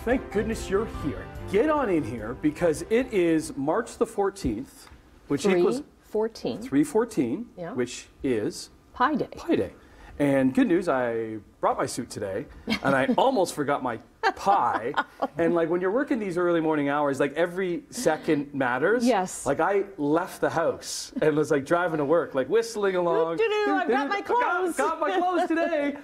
thank goodness you're here. Get on in here because it is March the 14th, which equals 3/14, yeah. which is Pi Day. Pi Day. And good news, I brought my suit today, and I almost forgot my pie. And like when you're working these early morning hours, like every second matters. Yes. Like I left the house and was like driving to work, like whistling along. I've got my clothes. Got my clothes today.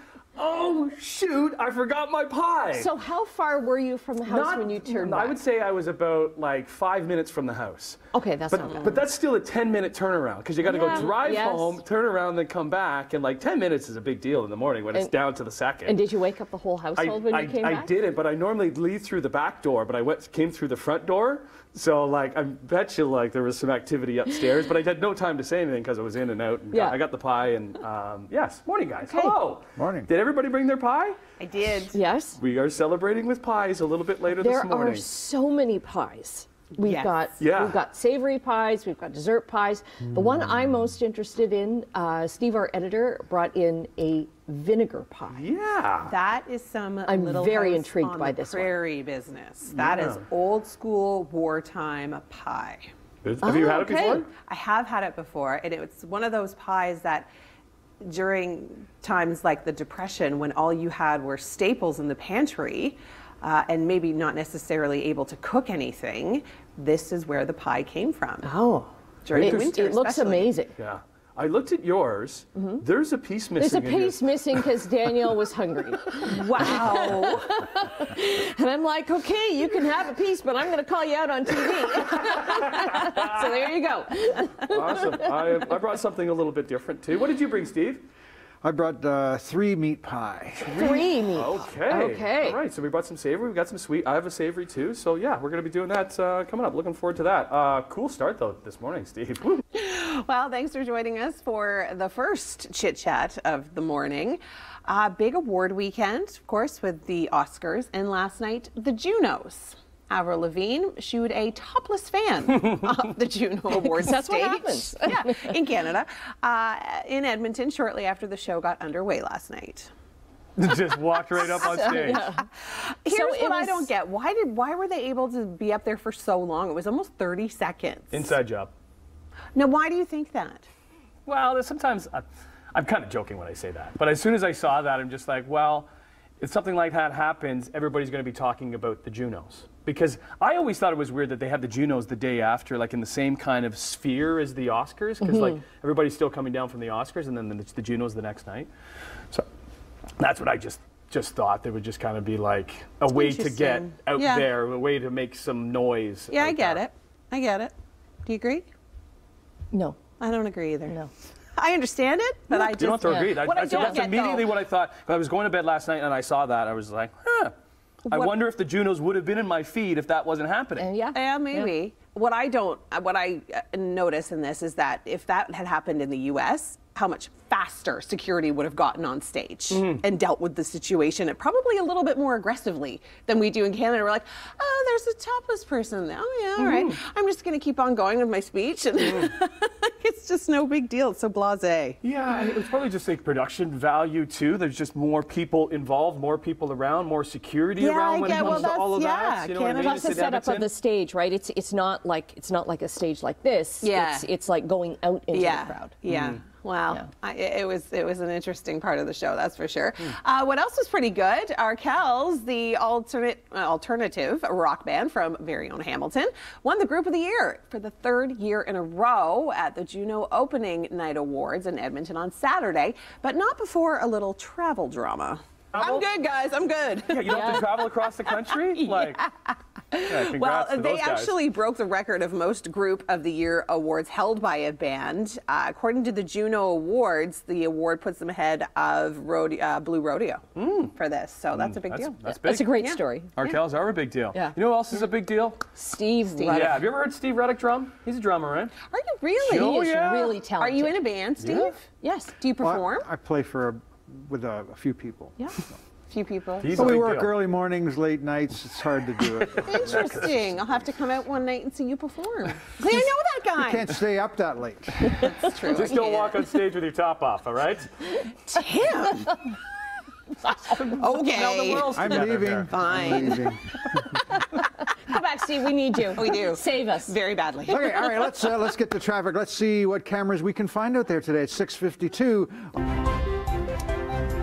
Oh, shoot, I forgot my pie. So how far were you from the house when you turned back? I would say I was about like 5 minutes from the house. Okay, that's not bad. But that's still a 10-minute turnaround because you got to go drive home, turn around, then come back. And like 10 minutes is a big deal in the morning when it's down to the second. And did you wake up the whole household when you came back? I didn't, but I normally leave through the back door, but I came through the front door. So like I bet you like there was some activity upstairs, but I had no time to say anything because I was in and out. And I got the pie and yes, morning guys. Okay. Hello. Morning. Did everybody bring their pie? I did. Yes. We are celebrating with pies a little bit later this morning. There are so many pies. We've got savory pies, we've got dessert pies. The one I'm most interested in, Steve, our editor, brought in a vinegar pie. Yeah. That is some I'm Little very House intrigued on by the this Prairie business. That is old school wartime pie. Have you had it before? I have had it before, and it's one of those pies that during times like the Depression when all you had were staples in the pantry, and maybe not necessarily able to cook anything, this is where the pie came from. Oh, during winter, it looks amazing. Yeah. I looked at yours. There's a piece missing. There's a piece missing because Daniel was hungry. Wow. And I'm like, okay, you can have a piece, but I'm going to call you out on TV. So there you go. Awesome. I brought something a little bit different too. What did you bring, Steve? I brought 3 meat pie. 3 meat. Okay. All right. So we brought some savory. We got some sweet. I have a savory too. So yeah, we're going to be doing that coming up. Looking forward to that. Cool start though this morning, Steve. Woo. Well, thanks for joining us for the first chit chat of the morning. Big award weekend, of course, with the Oscars, and last night the Junos. Avril Lavigne shooed a topless fan of the Juno Awards That's stage. what happens. Yeah, in Canada, in Edmonton, shortly after the show got underway last night. Just walked right up on stage. Here's what I don't get: why were they able to be up there for so long? It was almost 30 seconds. Inside job. Now, why do you think that? Well, sometimes I'm kind of joking when I say that, but as soon as I saw that, I'm just like, well, if something like that happens, everybody's going to be talking about the Junos. Because I always thought it was weird that they had the Junos the day after, like in the same kind of sphere as the Oscars, because like everybody's still coming down from the Oscars, and then it's the Junos the next night. So that's what I just thought. They would just kind of be like a way to get out there, a way to make some noise. Yeah, I get it. I get it. Do you agree? No. I don't agree either. No. I understand it, but I just... You don't have to agree. That's immediately what I thought. When I was going to bed last night and I saw that, I was like, huh. I wonder if the Junos would have been in my feed if that wasn't happening. Yeah, maybe. Yeah. What I notice in this is that if that had happened in the U.S., how much faster security would have gotten on stage and dealt with the situation, and probably a little bit more aggressively than we do in Canada. We're like, oh, there's a topless person. Oh, yeah, all right. I'm just going to keep on going with my speech. And it's just no big deal. It's so blasé. Yeah, and it was probably just like production value, too. There's just more people involved, more people around, more security around when it comes to all of that. You know what I mean? Plus the setup of the stage, right? It's not like a stage like this. Yeah. It's like going out into the crowd. Yeah. Wow, it was an interesting part of the show, that's for sure. What else was pretty good? Arkells, the alternative rock band from very own Hamilton, won the Group of the Year for the 3rd year in a row at the Juno Opening Night Awards in Edmonton on Saturday, but not before a little travel drama. I'm good, guys. I'm good. Yeah, you don't have to travel across the country? Like, well, they actually broke the record of most Group of the Year awards held by a band. According to the Juno Awards, the award puts them ahead of Blue Rodeo for this. So that's a big deal. That's big. That's a great story. Arkells are a big deal. Yeah. You know who else is a big deal? Steve Reddick. Yeah. Have you ever heard Steve Reddick drum? He's a drummer, right? Are you really? He is really talented. Are you in a band, Steve? Yeah. Yes. Do you perform? Well, I play with a few people. Yeah. Few people. So we work early mornings, late nights. It's hard to do it. Interesting. I'll have to come out one night and see you perform. I know that guy. You can't stay up that late. That's true. Just don't walk on stage with your top off, all right? Tim. Okay. Now the world's I'm together leaving. there. Fine. I'm leaving. Come back, Steve. We need you. We do. Save us. Very badly. Okay, all right, let's get to traffic. Let's see what cameras we can find out there today at 6:52.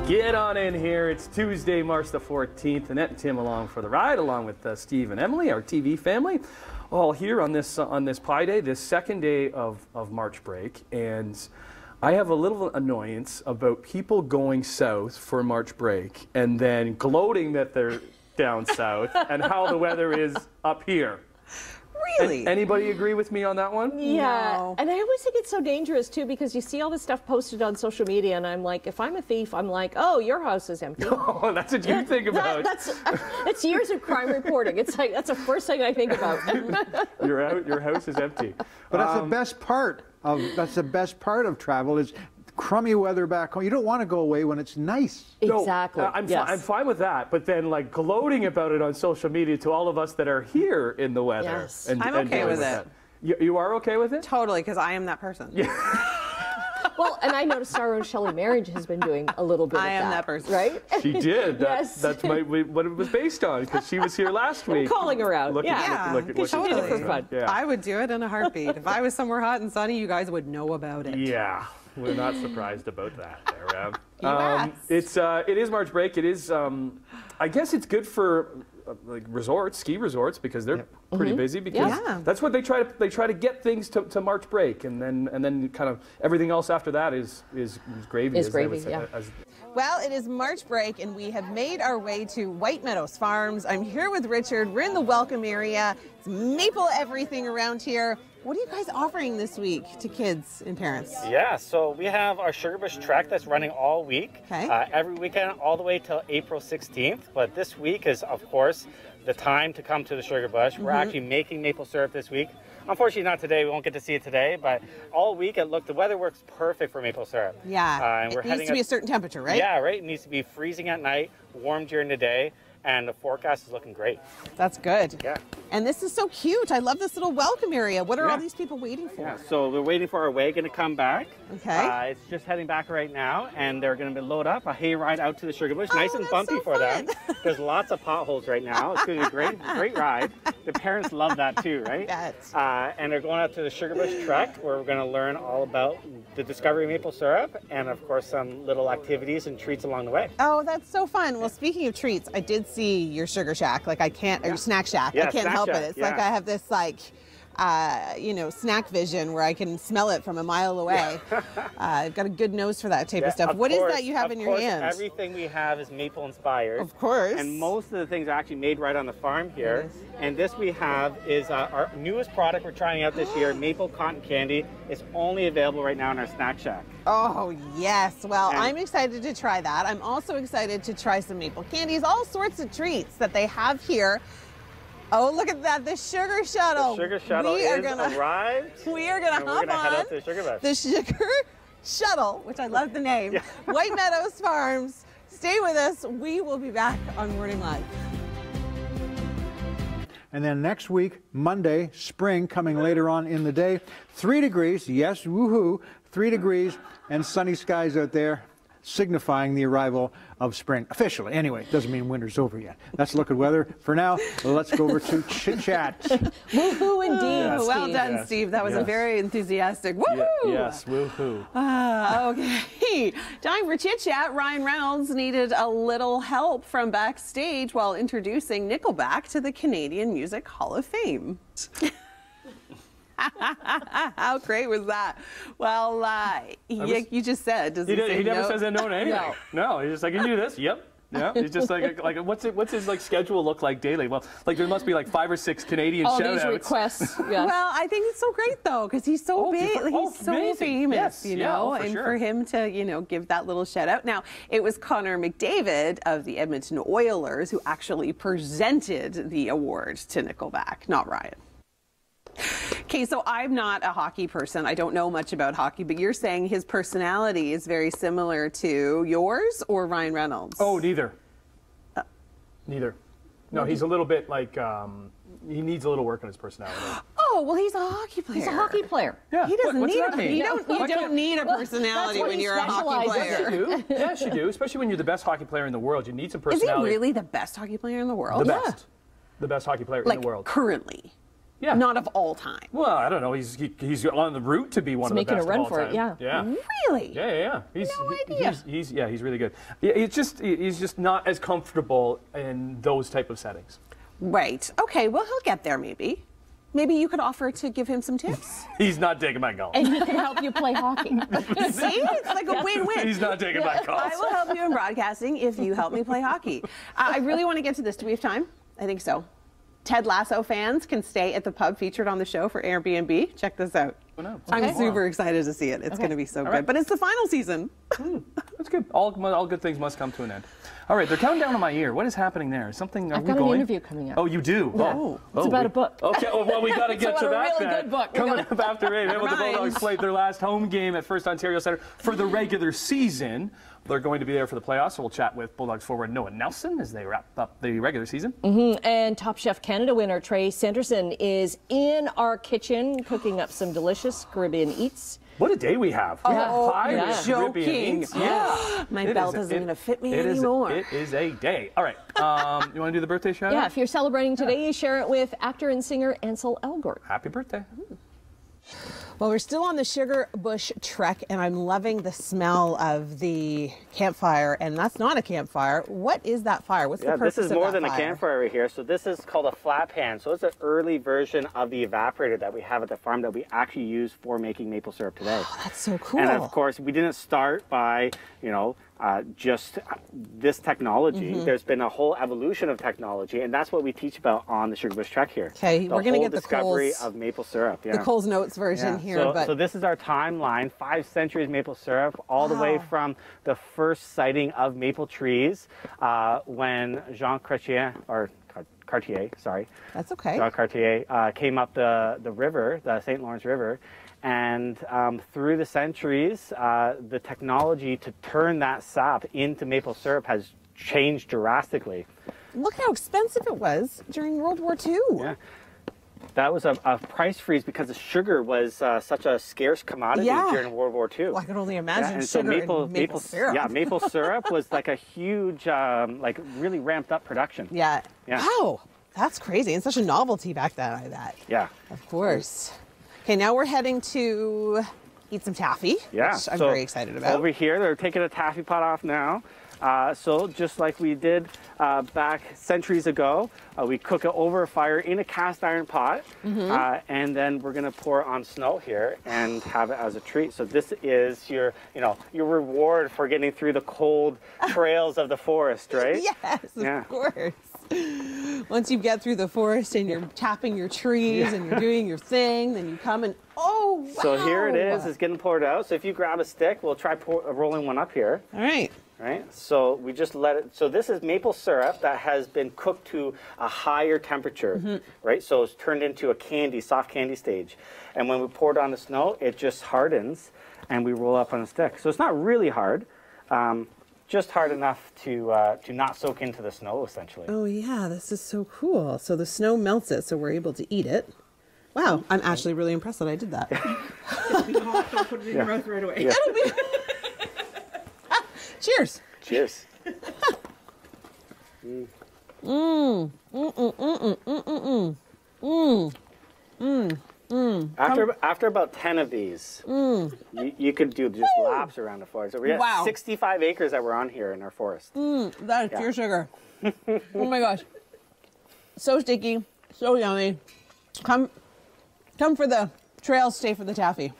Get on in here. It's Tuesday, March the 14th. Annette and Tim along for the ride, along with Steve and Emily, our TV family, all here on this Pi Day, this second day of March break. And I have a little annoyance about people going south for March break and then gloating that they're down south and how the weather is up here. Really? Anybody agree with me on that one? Yeah, No. and I always think it's so dangerous too because you see all this stuff posted on social media, and I'm like, if I'm a thief, I'm like, oh, your house is empty. Oh, that's what you think about. That's years of crime reporting. It's like that's the first thing I think about. You're out. Your house is empty. But that's the best part of travel is crummy weather back home. You don't want to go away when it's nice. Exactly. No, yes. I'm fine with that. But then, like, gloating about it on social media to all of us that are here in the weather. Yes. I'm okay dealing with it. that. You are okay with it? Totally, because I am that person. Yeah. Well, and I noticed our own Shelley Marriage has been doing a little bit I of am that person. right? She did. Yes. That's what it was based on because she was here last week. Calling her out. Looking- Yeah. looking- Because she looking did it for good. fun. Yeah. I would do it in a heartbeat. If I was somewhere hot and sunny, you guys would know about it. Yeah, we're not surprised about that. There, You asked. it is March break. It is. I guess it's good for like resorts, ski resorts, because they're pretty busy. Because Yeah. that's what they try to get things to March break, and then kind of everything else after that is gravy. Is as they would gravy, say, yeah. Well, it is March break, and we have made our way to White Meadows Farms. I'm here with Richard. We're in the welcome area. It's maple everything around here. What are you guys offering this week to kids and parents? Yeah, so we have our Sugar Bush Trek that's running all week, Okay. Every weekend all the way till April 16th. But this week is, of course, the time to come to the Sugar Bush. We're actually making maple syrup this week. Unfortunately, not today. We won't get to see it today, but all week, the weather works perfect for maple syrup. Yeah, and we're it needs to be a certain temperature, right? Yeah, right. It needs to be freezing at night, warm during the day, and the forecast is looking great. That's good. Yeah. And this is so cute. I love this little welcome area. What are all these people waiting for? Yeah, so we're waiting for our wagon to come back. Okay. It's just heading back right now, and they're going to load up a hay ride out to the Sugar Bush. Nice and that's bumpy so for them. fun. There's lots of potholes right now. It's going to be a great ride. The parents love that too, right? Bet. And they're going out to the Sugar Bush Trek, where we're going to learn all about the discovery of maple syrup, and of course some little activities and treats along the way. Oh, that's so fun. Well, speaking of treats, I did see your Sugar Shack. Like I can't, or your Snack Shack. Yeah, I can't Snack help Shack, it. It's yeah. like I have this snack vision where I can smell it from a mile away. I've got a good nose for that type of stuff. What is that you have in your hands? Everything we have is maple inspired. Of course. And most of the things are actually made right on the farm here. And this we have is our newest product we're trying out this year, maple cotton candy. It's only available right now in our Snack Shack. Oh, yes. Well, And- I'm excited to try that. I'm also excited to try some maple candies, all sorts of treats that they have here. Oh, look at that, the Sugar Shuttle. The Sugar Shuttle arrived. We are gonna and we're hop gonna head on out to the Sugar Bush. the Sugar Shuttle, which I love the name, White Meadows Farms. Stay with us. We will be back on Morning Live. And then next week, Monday, spring coming later on in the day. 3 degrees, yes, woohoo, 3 degrees and sunny skies out there, signifying the arrival of spring. Officially, anyway, doesn't mean winter's over yet. That's a look at weather. For now, let's go over to Chit Chat. Woohoo indeed. Yes. Well Steve. done, Yes. Steve. That was a Yes. very enthusiastic woohoo. Yes, woohoo. Okay. Time for Chit Chat. Ryan Reynolds needed a little help from backstage while introducing Nickelback to the Canadian Music Hall of Fame. How great was that? Well, you just said, does he say He never no? says no to anything. No, he's just like, you do this. Yep. Yeah, he's just like what's his like schedule look like daily? Well, like there must be like 5 or 6 Canadian All shout these outs. requests. Yeah. Well, I think it's so great though, because he's so big, he's so amazing. famous, Yes, you yeah, know, oh, for and sure. for him to, give that little shout out. Now, it was Connor McDavid of the Edmonton Oilers who actually presented the award to Nickelback, not Ryan. Okay, so I'm not a hockey person. I don't know much about hockey, but you're saying his personality is very similar to yours or Ryan Reynolds? Oh, neither. Neither. No, he's a little bit like he needs a little work on his personality. Oh, well, he's a hockey player. He's a hockey player. Yeah. He doesn't What's need that mean? you don't need a personality when you're a hockey player. Yes, you do. Yes, you do. Especially when you're the best hockey player in the world. You need some personality. Is he really the best hockey player in the world? The best. The best hockey player in the world. Currently. Yeah. Not of all time. Well, I don't know. He's on the route to be one of the best making a run of all for time. it, yeah. Yeah. Really? Yeah. He's idea. He's really good. He's just not as comfortable in those type of settings. Right. Okay, well, he'll get there maybe. Maybe you could offer to give him some tips. He's not taking my calls. And he can help you play hockey. See? It's like a win-win. He's not taking my calls. I will help you in broadcasting if you help me play hockey. I really want to get to this. Do we have time? I think so. Ted Lasso fans can stay at the pub featured on the show for Airbnb. Check this out. Oh, no. I'm super excited to see it. It's going to be so good. Right. But it's the final season. That's good. All good things must come to an end. All right, they're counting down on my ear. What is happening there? Something? I've got an interview coming up. Oh, you do? Yeah. It's about a book. Okay, well, we got to get to a that really then. good book. Coming up after 8, the Bulldogs played their last home game at First Ontario Centre for the regular season. They're going to be there for the playoffs, so we'll chat with Bulldogs forward Noah Nelson as they wrap up the regular season. And Top Chef Canada winner Trey Sanderson is in our kitchen cooking up some delicious Caribbean eats. What a day we have. We have pie with Caribbean eats. Yeah. My belt isn't going to fit me anymore. It is a day. All right. You want to do the birthday shout out? Yeah, if you're celebrating today, share it with actor and singer Ansel Elgort. Happy birthday. Well, we're still on the Sugar Bush trek, and I'm loving the smell of the campfire. And that's not a campfire. What is that fire? What's the purpose of that fire? This is more than a campfire right here. So this is called a flat pan. So it's an early version of the evaporator that we have at the farm that we actually use for making maple syrup today. Oh, that's so cool. And of course, we didn't start by, just this technology. There's been a whole evolution of technology, and that's what we teach about on the Sugar Bush Trek here. Okay, we're going to get the discovery of maple syrup. The Coles Notes version here. So this is our timeline: 5 centuries maple syrup, all the way from the first sighting of maple trees when Jean Cartier, That's okay. Jean Cartier came up the river, the St. Lawrence River. And through the centuries, the technology to turn that sap into maple syrup has changed drastically. Look how expensive it was during World War II. Yeah. That was a price freeze because the sugar was such a scarce commodity during World War II. Well, I can only imagine and sugar so and maple syrup. Yeah, maple syrup was like a huge, really ramped up production. Yeah. Yeah. Wow, that's crazy. And such a novelty back then, I bet. Yeah. Of course. Okay, now we're heading to eat some taffy, which I'm very excited about. Over here, they're taking a taffy pot off now. So just like we did back centuries ago, we cook it over a fire in a cast iron pot, and then we're going to pour it on snow here and have it as a treat. So this is your reward for getting through the cold trails of the forest, right? Yes, of course. Once you get through the forest and you're tapping your trees and you're doing your thing, then you come and wow. So here it is. It's getting poured out. So if you grab a stick, we'll try rolling one up here. All right. Right, so we just let it, so this is maple syrup that has been cooked to a higher temperature, right? So it's turned into a soft candy stage. And when we pour it on the snow, it just hardens and we roll up on a stick. So it's not really hard, just hard enough to not soak into the snow, essentially. Oh yeah, this is so cool. So the snow melts it, so we're able to eat it. Wow, I'm actually really impressed that I did that. It'll be hot, don't put it in your mouth right away. Yeah. It'll be... Cheers. Cheers. After about 10 of these, you could do just laps around the forest. So we got 65 acres that we're on here in our forest. That is pure sugar. Oh my gosh. So sticky, so yummy. Come for the trail, stay for the taffy.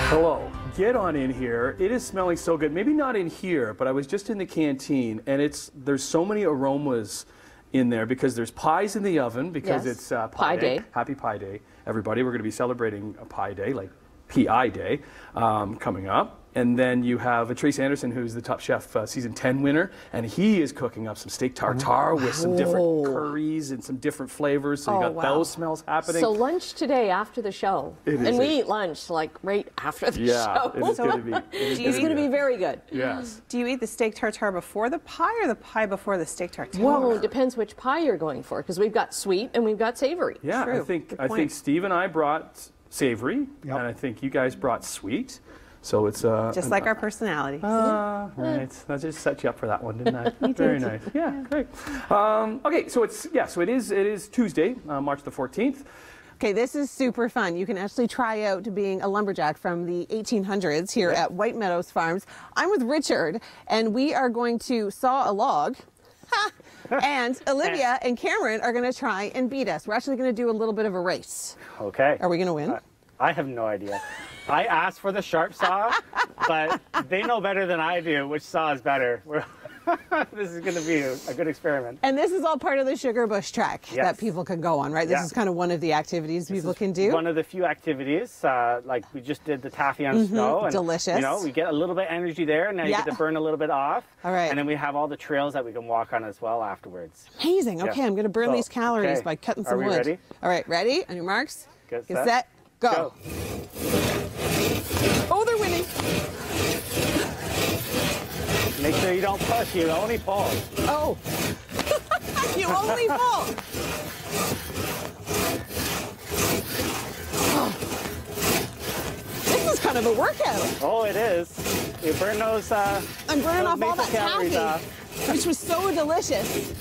Hello. Get on in here. It is smelling so good. Maybe not in here, but I was just in the canteen, and there's so many aromas in there because there's pies in the oven because it's Pie Day. Happy Pie Day, everybody. We're going to be celebrating a Pie Day, like P.I. Day, coming up. And then you have Trace Anderson, who's the Top Chef season 10 winner, and he is cooking up some steak tartare with some different curries and some different flavors. So you got those smells happening. So lunch today after the show, and we eat lunch like right after the show. It's going to be. It's going to be very good. Yes. Do you eat the steak tartare before the pie or the pie before the steak tartare? Well, it depends which pie you're going for, because we've got sweet and we've got savory. Yeah, True. I think Steve and I brought savory, and I think you guys brought sweet. So it's just like our personalities. Right. That just set you up for that one, didn't I? Very nice. Yeah, great. Okay, so it is Tuesday, March the 14th. Okay, this is super fun. You can actually try out being a lumberjack from the 1800s here at White Meadows Farms. I'm with Richard, and we are going to saw a log. And Olivia and Cameron are going to try and beat us. We're actually going to do a little bit of a race. Okay. Are we going to win? I have no idea. I asked for the sharp saw, but they know better than I do which saw is better. This is going to be a good experiment. And this is all part of the Sugar Bush Trek that people can go on, right? This is kind of one of the activities people can do. One of the few activities, like we just did the taffy on snow. And, delicious. You know, we get a little bit of energy there, and now you get to burn a little bit off. All right. And then we have all the trails that we can walk on as well afterwards. Amazing. Okay, I'm going to burn these calories by cutting some wood. Ready? All right, ready? On your marks? Get set, go. Oh, they're winning. Make sure you don't push, you only pull. Oh, you only pull. This is kind of a workout. Oh, it is. You burn those. I'm burning off all that taffy, which was so delicious.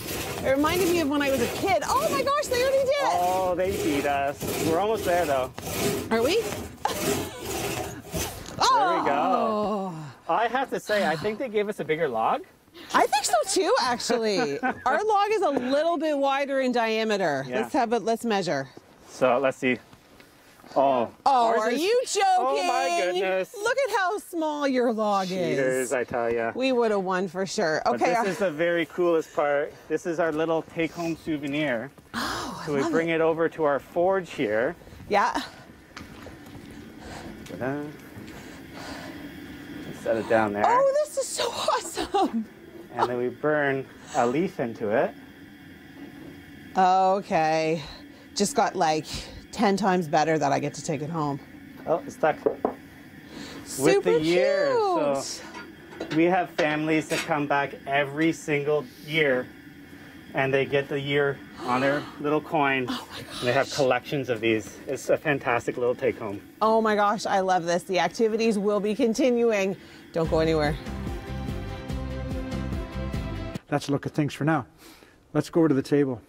It reminded me of when I was a kid. Oh my gosh, they already did it. Oh, they beat us. We're almost there, though. Are we? There we go. I have to say, I think they gave us a bigger log. I think so too, actually. Our log is a little bit wider in diameter. Yeah. Let's measure. So let's see. Oh, are you joking? Oh my goodness. Look at how small your log Cheaters, is. I tell you. We would have won for sure. But Okay. this is the very coolest part. This is our little take-home souvenir. Oh, so we bring it over to our forge here. Yeah. Ta-da. Set it down there. Oh, this is so awesome. And then we burn a leaf into it. Okay. Just got like 10 times better that I get to take it home. Oh, it's stuck. Super With the years. cute. So we have families that come back every single year, and they get the year on their little coin. Oh my gosh. And they have collections of these. It's a fantastic little take-home. Oh my gosh, I love this. The activities will be continuing. Don't go anywhere. That's a look at things for now. Let's go over to the table.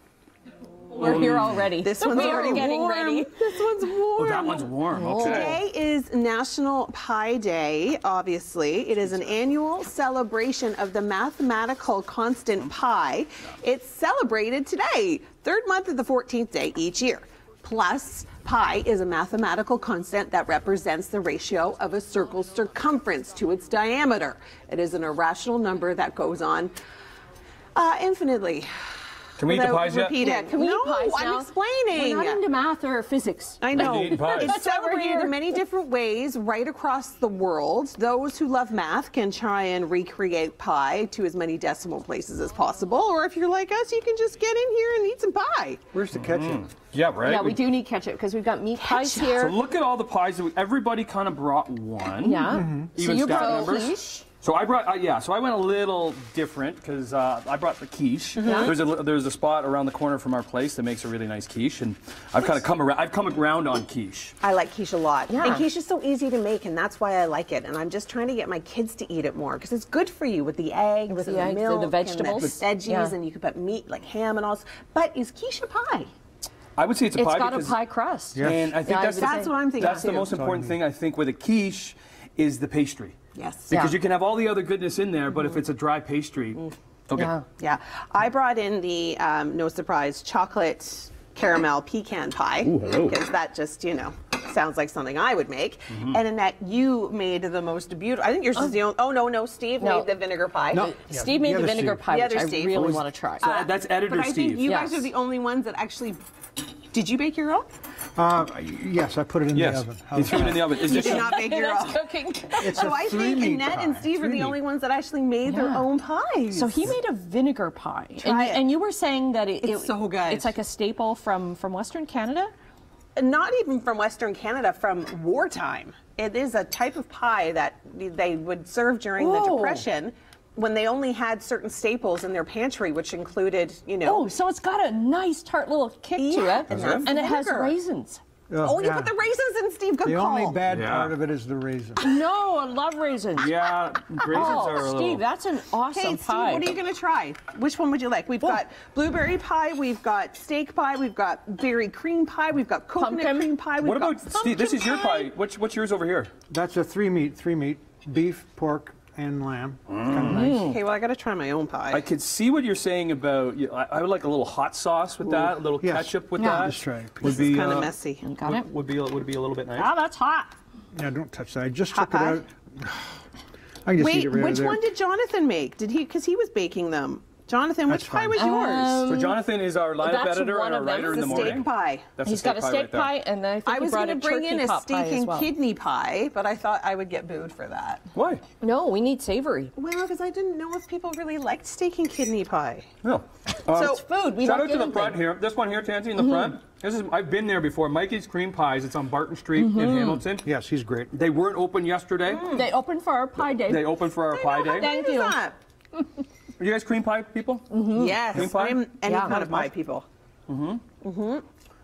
We're here already. This one's already getting warm. ready. This one's warm. Oh, that one's warm. Okay. Today is National Pie Day, obviously. It is an annual celebration of the mathematical constant pi. It's celebrated today, third month of the 14th day each year. Plus, pi is a mathematical constant that represents the ratio of a circle's circumference to its diameter. It is an irrational number that goes on infinitely. Can we eat the pies yet? Repeating. Yeah, can we eat pies I'm now? explaining. We're not into math or physics. I know. Eating pies. It's That's why we're celebrated here. in many different ways right across the world. Those who love math can try and recreate pi to as many decimal places as possible. Or if you're like us, you can just get in here and eat some pie. Where's the ketchup? Yeah, right. Yeah, we do need ketchup because we've got meat pies here. So look at all the pies. Everybody kind of brought one. Yeah. Even so you staff brought members. quiche. So I brought, so I went a little different because I brought the quiche. There's a spot around the corner from our place that makes a really nice quiche, and I've kind of come around on quiche. I like quiche a lot. Yeah. And quiche is so easy to make, and that's why I like it. And I'm just trying to get my kids to eat it more because it's good for you with the eggs, With and the the eggs and milk, the vegetables. and the veggies, Yeah. and you can put meat like ham and all. But is quiche a pie? I would say it's a It's pie got a because, pie crust. Yeah. and I think Yeah, I that's would the, say- That's what I'm thinking. that's the too. most important thing I think with a quiche is the pastry. Yes. Because Yeah. you can have all the other goodness in there, but if it's a dry pastry, okay. Yeah. Yeah, I brought in the, no surprise, chocolate caramel pecan pie. Ooh, hello. Because that just, sounds like something I would make. And Annette, you made the most beautiful, I think yours is the only, no, Steve No. made the vinegar pie. No. Steve made The the other vinegar Steve. pie, The which other I Steve. really want to try. So that's editor But I think Steve. you guys Yes. are the only ones that actually Did you bake your own? Yes, I put it in the oven. You threw it in the oven. Is You this did not bake your own. Cooking. It's So a I think three-meat Annette and pie. Steve are the only ones that actually made their own pies. So he made a vinegar pie. Try it. And you were saying that It's so good. It's like a staple from Western Canada? Not even from Western Canada, from wartime. It is a type of pie that they would serve during the Depression, when they only had certain staples in their pantry, which included, you know. Oh, so it's got a nice tart little kick to it. And it has vinegar. raisins. Oh, you yeah. put the raisins in, Steve. Good The call. only bad part of it is the raisin. No, I love raisins. Yeah, raisins are a little... Steve, that's an awesome Okay, Steve, pie. what are you going to try? Which one would you like? We've got blueberry pie, we've got steak pie, we've got berry cream pie, we've got coconut Pumpkin. cream pie. We've What got about, Steve, this is your pie. What's yours over here? That's a three-meat, beef, pork, and lamb. Kind of nice. Okay, well, I got to try my own pie. I could see what you're saying about, I would like a little hot sauce with that, a little Yes. ketchup with Yeah. that. Just try it. Would This be is kind of messy. Got it? would be a little bit nice. Oh, that's hot. Yeah, don't touch that. I just Hot took it pie? out. I can just eat Wait, it right out of which there. one did Jonathan make? Did he? Because he was baking them. Jonathan, which That's pie fine. was yours? So Jonathan is our lineup That's editor one and our of them. writer in The the steak morning. pie. That's He's the got a pie steak right there. pie, and I think I he was brought going a to bring in turkey a pot pie steak as and well. kidney pie, but I thought I would get booed for that. Why? No, we need savory. Well, because I didn't know if people really liked steak and kidney pie. No. So It's food. We Shout don't out to give the them front things. here. This one here, Tansy, in the front. This is I've been there before. Mikey's Cream Pies. It's on Barton Street in Hamilton. Yes, he's great. They weren't open yesterday. They open for our pie day. They opened for our pie day. Thank What is you. that? Are you guys cream pie people? Yes, Cream pie? I'm any Yeah. kind of pie people.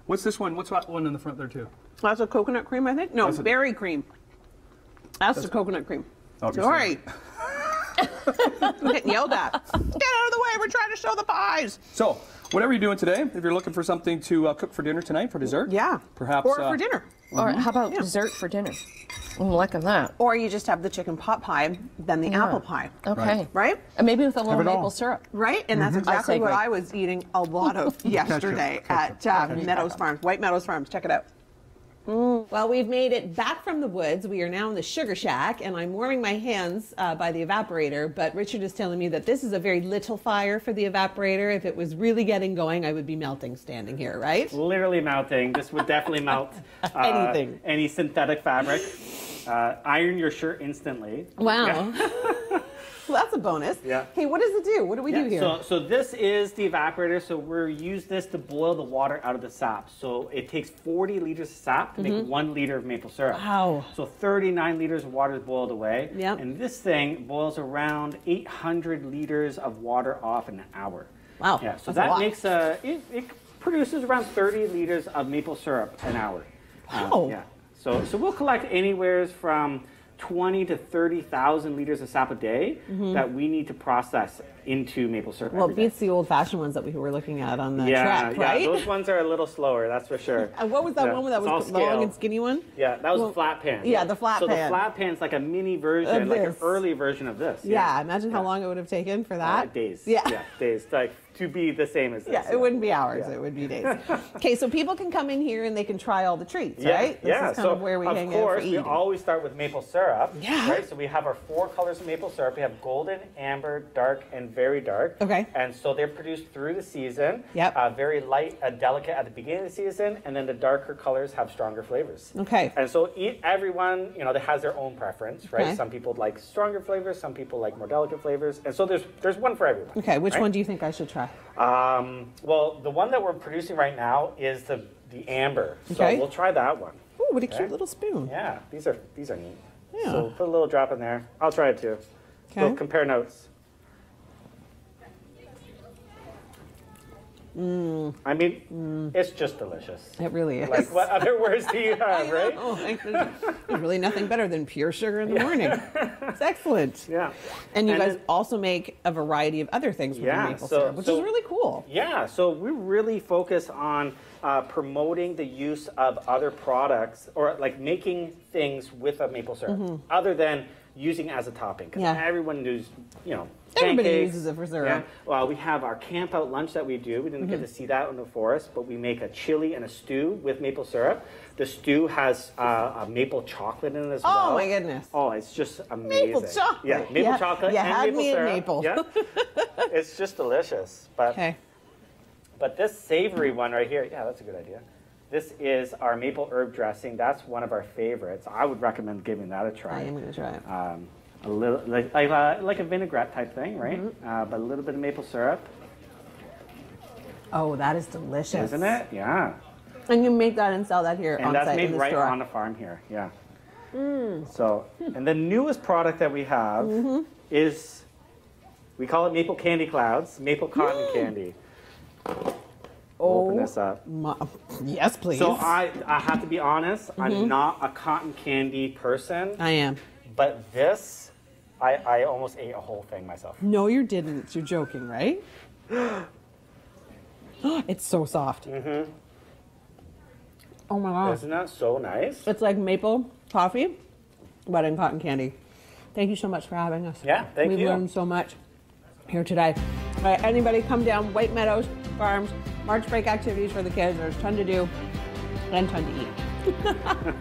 What's this one? What's that one in the front there too? That's a coconut cream, I think. No, That's a- berry cream. That's the coconut cream. Obviously. Sorry. I'm getting yelled at. Get out of the way. We're trying to show the pies. So, whatever you're doing today, if you're looking for something to cook for dinner tonight for dessert, Yeah. perhaps Or for dinner. Or how about dessert for dinner? I'm liking that. Or you just have the chicken pot pie, then the apple pie. Okay. Right? And maybe with a little it all. maple syrup. Right? And that's exactly what agree. I was eating a lot of yesterday at Meadows Farms, White Meadows Farms. Check it out. Well, we've made it back from the woods. We are now in the sugar shack, and I'm warming my hands by the evaporator. But Richard is telling me that this is a very little fire for the evaporator. If it was really getting going, I would be melting standing here, right? Literally melting. This would definitely melt Anything. any synthetic fabric. Iron your shirt instantly. Wow. Well, that's a bonus. Yeah. Okay, what does it do? What do we do here? So this is the evaporator. So we use this to boil the water out of the sap. So it takes 40 liters of sap to make 1 liter of maple syrup. Wow. So 39 liters of water is boiled away. Yep. And this thing boils around 800 liters of water off in an hour. Wow, Yeah. So that's a that lot. makes it produces around 30 liters of maple syrup an hour. Wow. Yeah. So we'll collect anywhere from 20 to 30,000 liters of sap a day that we need to process into maple syrup. Well, it every day. beats the old-fashioned ones that we were looking at on the Yeah, track, right? yeah, those ones are a little slower, that's for sure. And what was that Yeah, one that it's all was long scale. and skinny one? Yeah, that was Well, a flat pan. yeah, the flat so pan. the flat pan's like a mini version, Of like an this. early version of this. Yeah, imagine how long it would have taken for that. Days. Yeah. Yeah, days. Like to be the same as this. Yeah, it wouldn't be hours, it would be days. Okay, so people can come in here and they can try all the treats, right? This yeah. is kind of where we hang out for Of course, we eating. always start with maple syrup. Yeah. Right. So we have our 4 colors of maple syrup. We have golden, amber, dark, and very dark. Okay. And so they're produced through the season. Yep. Very light, delicate at the beginning of the season, and then the darker colors have stronger flavors. Okay. And so everyone, that has their own preference, right? Okay. Some people like stronger flavors, some people like more delicate flavors, and so there's one for everyone. Okay, which right? one do you think I should try? Well, the one that we're producing right now is the amber. Okay. So we'll try that one. Ooh, what a cute Okay. little spoon. Yeah, these are neat. Yeah. So put a little drop in there. I'll try it too. Okay. We'll compare notes. I mean, it's just delicious. It really is. Like, what other words do you have, right? Oh, there's really nothing better than pure sugar in the morning. It's excellent. Yeah. And you guys then- also make a variety of other things with your Yeah, maple so- syrup, which so- is really cool. Yeah, so we really focus on promoting the use of other products or like making things with a maple syrup other than using it as a topping. Because Yeah. everyone knows, Everybody pancakes. uses it for syrup. Yeah. Well, we have our camp out lunch that we do. We didn't get to see that in the forest, but we make a chili and a stew with maple syrup. The stew has a maple chocolate in it as well. Oh my goodness. Oh, it's just amazing. Maple chocolate. Yeah, maple Yeah, chocolate you and had maple me at syrup. maple. Yeah. It's just delicious. But Okay. but this savory one right here, yeah, that's a good idea. This is our maple herb dressing. That's one of our favorites. I would recommend giving that a try. I am going to try it. A little like a vinaigrette type thing, right? But a little bit of maple syrup. Oh, that is delicious. Isn't it? Yeah. And you make that and sell that here and on that's site made in the right store. on the farm here. Yeah. So, and the newest product that we have is, we call it maple candy clouds, maple cotton candy. Open this up. Yes, please. So I have to be honest, I'm not a cotton candy person. I am. But this, I almost ate a whole thing myself. No, you didn't. You're joking, right? It's so soft. Oh my God. Isn't that so nice? It's like maple coffee, but in cotton candy. Thank you so much for having us. Yeah, thank you. We've learned so much here today. All right, anybody come down, White Meadows Farms, March break activities for the kids. There's a ton to do and ton to eat.